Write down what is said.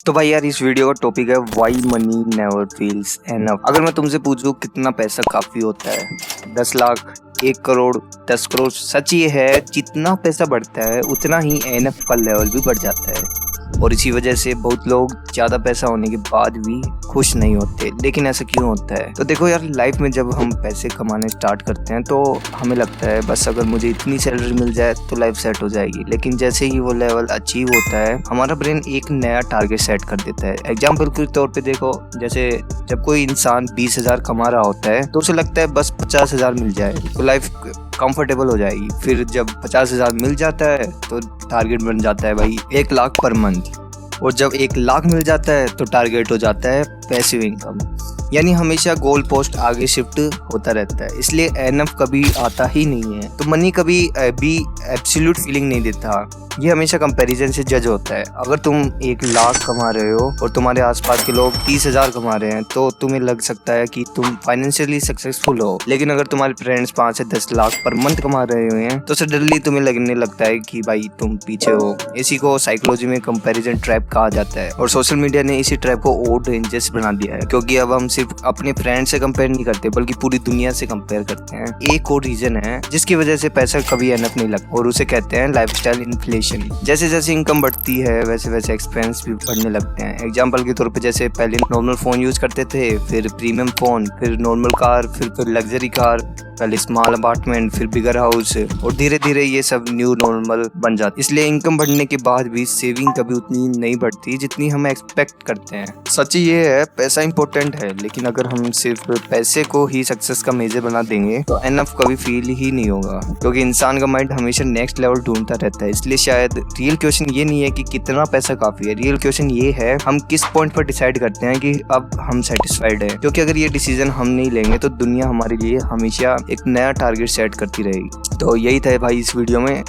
तो भाई यार इस वीडियो का टॉपिक है why money never feels enough. अगर मैं तुमसे पूछूं कितना पैसा काफी होता है, 10 लाख, 1 करोड़, 10 करोड़, सच ये है जितना पैसा बढ़ता है उतना ही एनफ का लेवल भी बढ़ जाता है। और इसी वजह से बहुत लोग ज्यादा पैसा होने के बाद भी खुश नहीं होते। लेकिन ऐसा क्यों होता है? तो देखो यार, लाइफ में जब हम पैसे कमाने स्टार्ट करते हैं तो हमें लगता है बस अगर मुझे इतनी सैलरी मिल जाए तो लाइफ सेट हो जाएगी। लेकिन जैसे ही वो लेवल अचीव होता है हमारा ब्रेन एक नया टारगेट सेट कर देता है। एग्जाम्पल के तौर पे देखो, जैसे जब कोई इंसान 20,000 कमा रहा होता है तो उसे लगता है बस 50,000 मिल जाए तो लाइफ कंफर्टेबल हो जाएगी। फिर जब 50,000 मिल जाता है तो टारगेट बन जाता है भाई 1 लाख पर मंथ। और जब 1 लाख मिल जाता है तो टारगेट हो जाता है पैसिव इनकम। यानी हमेशा गोल पोस्ट आगे शिफ्ट होता रहता है, इसलिए एनफ कभी आता ही नहीं है। तो मनी कभी भी एब्सोल्यूट फीलिंग नहीं देता, ये हमेशा कंपैरिजन से जज होता है। अगर तुम 1 लाख कमा रहे हो और तुम्हारे आसपास के लोग 30,000 कमा रहे हैं तो तुम्हें लग सकता है कि तुम फाइनेंशियली सक्सेसफुल हो। लेकिन अगर तुम्हारे फ्रेंड्स 5 से 10 लाख पर मंथ कमा रहे हुए हैं तो सडनली तुम्हें लगने लगता है कि भाई तुम पीछे हो। इसी को साइकोलॉजी में कंपैरिजन ट्रैप कहा जाता है और सोशल मीडिया ने इसी ट्रैप को और डेंजरस बना दिया है, क्योंकि अब हम सिर्फ अपने फ्रेंड से कंपेयर नहीं करते बल्कि पूरी दुनिया से कंपेयर करते हैं। एक और रीजन है जिसकी वजह से पैसा कभी एनफ नहीं लगता और उसे कहते हैं लाइफस्टाइल इन्फ्लेशन। जैसे जैसे इनकम बढ़ती है वैसे वैसे एक्सपेंस भी बढ़ने लगते हैं। एग्जांपल के तौर पे जैसे पहले नॉर्मल फोन यूज करते थे, फिर प्रीमियम फोन, फिर नॉर्मल कार, फिर लग्जरी कार, पहले स्मॉल अपार्टमेंट, फिर बिगर हाउस, और धीरे धीरे ये सब न्यू नॉर्मल बन जाती। इसलिए इनकम बढ़ने के बाद भी सेविंग कभी उतनी नहीं बढ़ती जितनी हम एक्सपेक्ट करते हैं। सच ये है, पैसा इंपॉर्टेंट है, लेकिन अगर हम सिर्फ पैसे को ही सक्सेस का मेजर बना देंगे तो एनफ कभी फील ही नहीं होगा, क्योंकि इंसान का माइंड हमेशा नेक्स्ट लेवल ढूंढता रहता है। इसलिए शायद रियल क्वेश्चन ये नहीं है कि कितना पैसा काफी है, रियल क्वेश्चन ये है हम किस पॉइंट पर डिसाइड करते हैं कि अब हम सेटिस्फाइड है। क्योंकि अगर ये डिसीजन हम नहीं लेंगे तो दुनिया हमारे लिए हमेशा एक नया टारगेट सेट करती रहेगी। तो यही था भाई इस वीडियो में।